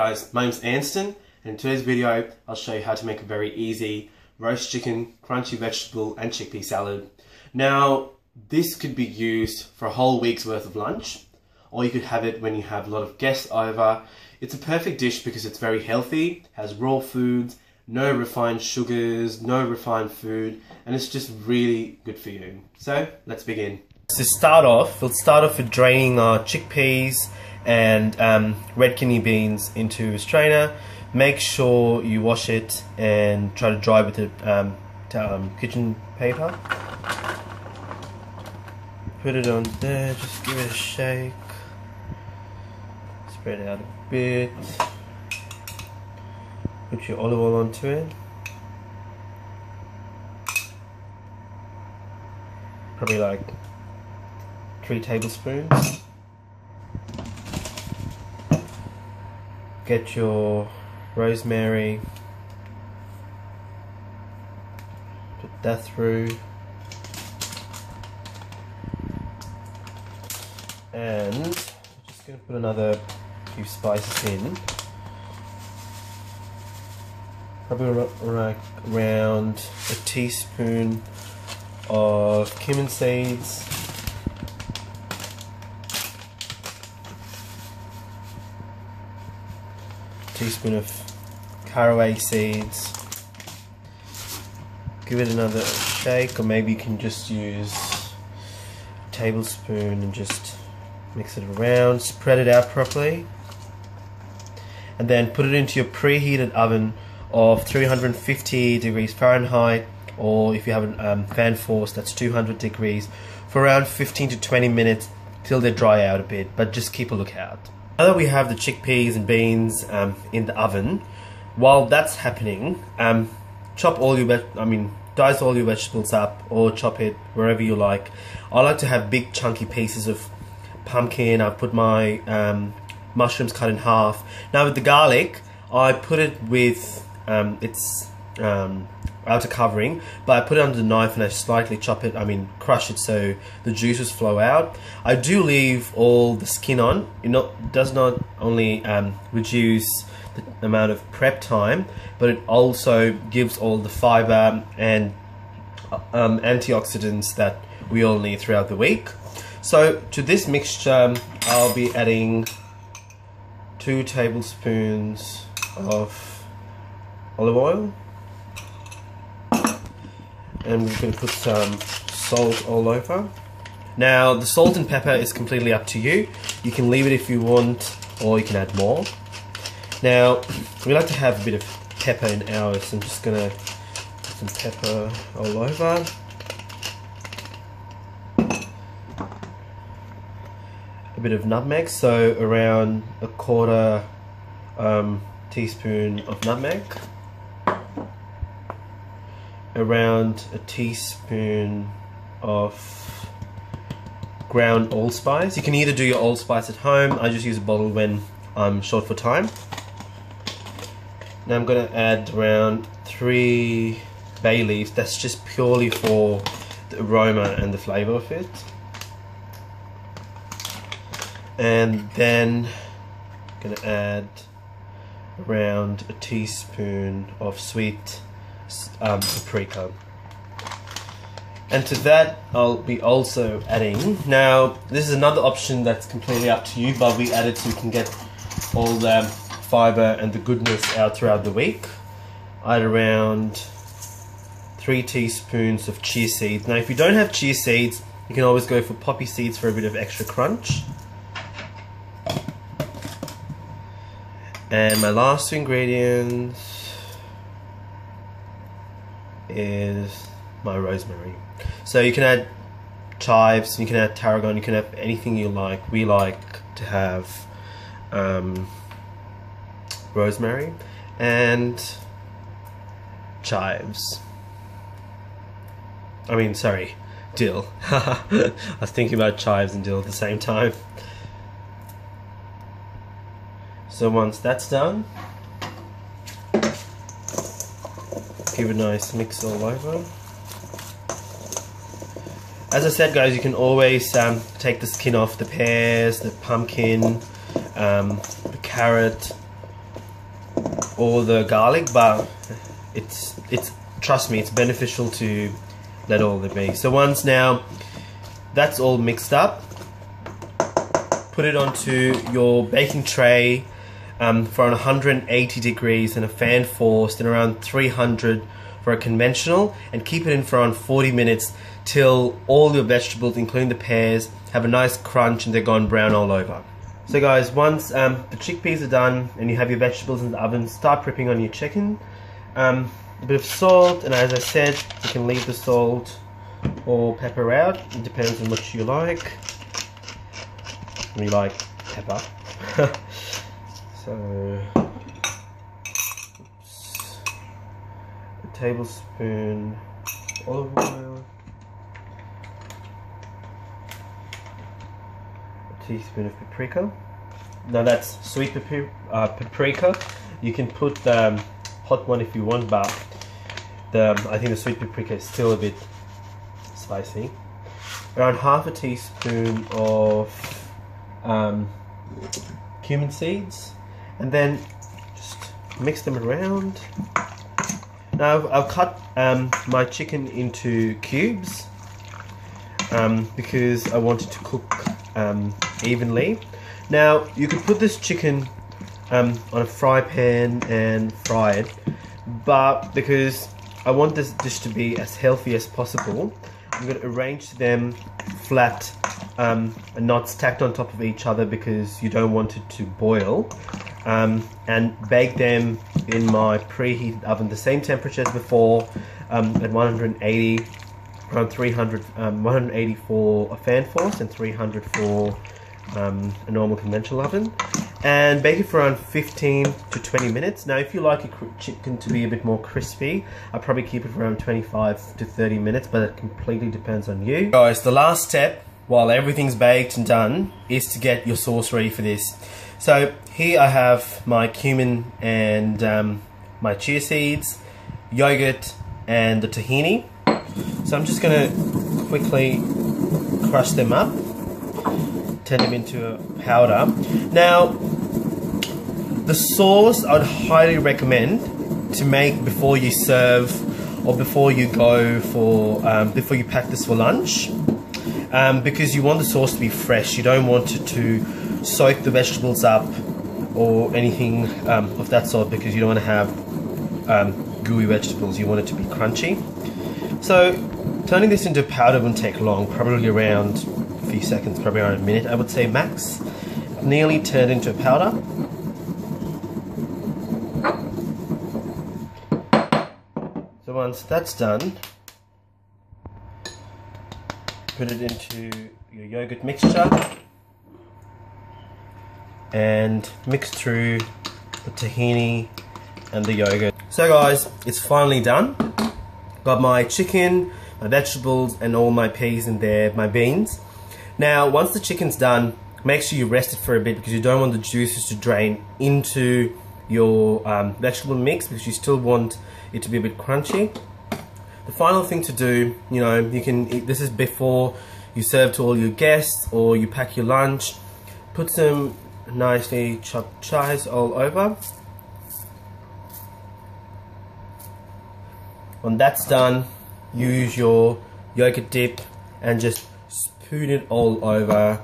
guys, my name's Anston, and in today's video I'll show you how to make a very easy roast chicken, crunchy vegetable and chickpea salad. Now this could be used for a whole week's worth of lunch, or you could have it when you have a lot of guests over. It's a perfect dish because it's very healthy, has raw foods, no refined sugars, no refined food, and it's just really good for you. So let's begin. To start off, we'll start off with draining our chickpeas and red kidney beans into a strainer. Make sure you wash it and try to dry with the kitchen paper. Put it on there, just give it a shake. Spread it out a bit. Put your olive oil onto it. Probably like 3 tablespoons. Get your rosemary, put that through, and I'm just going to put another few spices in, probably around a teaspoon of cumin seeds, teaspoon of caraway seeds. Give it another shake, or maybe you can just use a tablespoon and just mix it around, spread it out properly, and then put it into your preheated oven of 350 degrees Fahrenheit, or if you have a fan force, that's 200 degrees, for around 15 to 20 minutes till they dry out a bit, but just keep a lookout. Now that we have the chickpeas and beans in the oven, while that's happening, dice all your vegetables up, or chop it wherever you like. I like to have big chunky pieces of pumpkin. I've put my mushrooms cut in half. Now with the garlic, I put it with its outer covering, but I put it under the knife and I slightly crush it so the juices flow out. I do leave all the skin on. It does not only reduce the amount of prep time, but it also gives all the fiber and antioxidants that we all need throughout the week. So to this mixture, I'll be adding 2 tablespoons of olive oil. And we're going to put some salt all over. Now the salt and pepper is completely up to you. You can leave it if you want, or you can add more. Now we like to have a bit of pepper in ours, so I'm just going to put some pepper all over. A bit of nutmeg, so around a 1/4 teaspoon of nutmeg. Around a teaspoon of ground allspice. You can either do your allspice at home. I just use a bottle when I'm short for time. Now I'm going to add around 3 bay leaves. That's just purely for the aroma and the flavour of it. And then I'm going to add around a teaspoon of sweet paprika, and to that I'll be also adding, now this is another option that's completely up to you, but we add it so we can get all the fiber and the goodness out throughout the week. I add around 3 teaspoons of chia seeds. Now if you don't have chia seeds, you can always go for poppy seeds for a bit of extra crunch. And my last 2 ingredients is my rosemary. So you can add chives, you can add tarragon, you can have anything you like. We like to have rosemary and chives. Dill. I was thinking about chives and dill at the same time. So once that's done, give it a nice mix all over. As I said, guys, you can always take the skin off the pears, the pumpkin, the carrot, or the garlic, but it's trust me, it's beneficial to let all of it be. So once now that's all mixed up, put it onto your baking tray for around 180 degrees and a fan forced, and around 300 for a conventional, and keep it in for around 40 minutes till all your vegetables, including the pears, have a nice crunch and they're gone brown all over. So guys, once the chickpeas are done and you have your vegetables in the oven, start prepping on your chicken. A bit of salt, and as I said, you can leave the salt or pepper out. It depends on what you like. We like pepper. So, oops, a tablespoon olive oil, a teaspoon of paprika. Now that's sweet paprika. You can put the hot one if you want, but I think the sweet paprika is still a bit spicy. Around half a teaspoon of cumin seeds, and then just mix them around. Now I've cut my chicken into cubes because I wanted to cook evenly. Now you could put this chicken on a fry pan and fry it, but because I want this dish to be as healthy as possible, I'm going to arrange them flat and not stacked on top of each other because you don't want it to boil, and bake them in my preheated oven, the same temperature as before, at 180, around 300, 180 for a fan force and 300 for a normal conventional oven, and bake it for around 15 to 20 minutes. Now if you like your chicken to be a bit more crispy, I'll probably keep it for around 25 to 30 minutes, but it completely depends on you. Guys, the last step, while everything's baked and done, is to get your sauce ready for this. So here I have my cumin and my chia seeds, yogurt and the tahini. So I'm just going to quickly crush them up, turn them into a powder. Now the sauce I would highly recommend to make before you serve, or before you go for before you pack this for lunch, because you want the sauce to be fresh. You don't want it to soak the vegetables up or anything of that sort, because you don't want to have gooey vegetables. You want it to be crunchy. So turning this into powder wouldn't take long, probably around a few seconds, probably around a minute I would say max. Nearly turned into a powder. So once that's done, put it into your yogurt mixture and mix through the tahini and the yogurt. So guys, it's finally done. Got my chicken, my vegetables and all my peas in there, my beans. Now once the chicken's done, make sure you rest it for a bit, because you don't want the juices to drain into your vegetable mix, because you still want it to be a bit crunchy. The final thing to do, you know, you can eat, this is before you serve to all your guests or you pack your lunch, put some nicely chopped chives all over. When that's done, use your yogurt dip and just spoon it all over,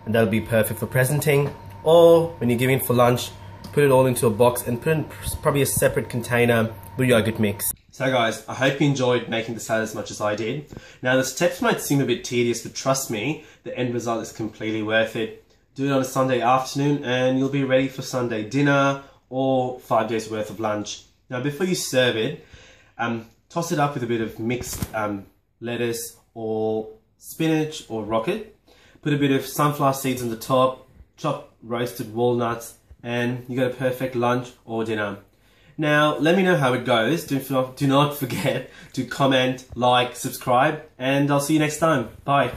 and that'll be perfect for presenting. Or when you're giving it for lunch, put it all into a box and put in probably a separate container with yogurt mix. So guys, I hope you enjoyed making the salad as much as I did. Now the steps might seem a bit tedious, but trust me, the end result is completely worth it. Do it on a Sunday afternoon and you'll be ready for Sunday dinner or 5 days worth of lunch. Now before you serve it, toss it up with a bit of mixed lettuce or spinach or rocket. Put a bit of sunflower seeds on the top, chop roasted walnuts, and you got a perfect lunch or dinner. Now let me know how it goes. Do not forget to comment, like, subscribe, and I'll see you next time. Bye.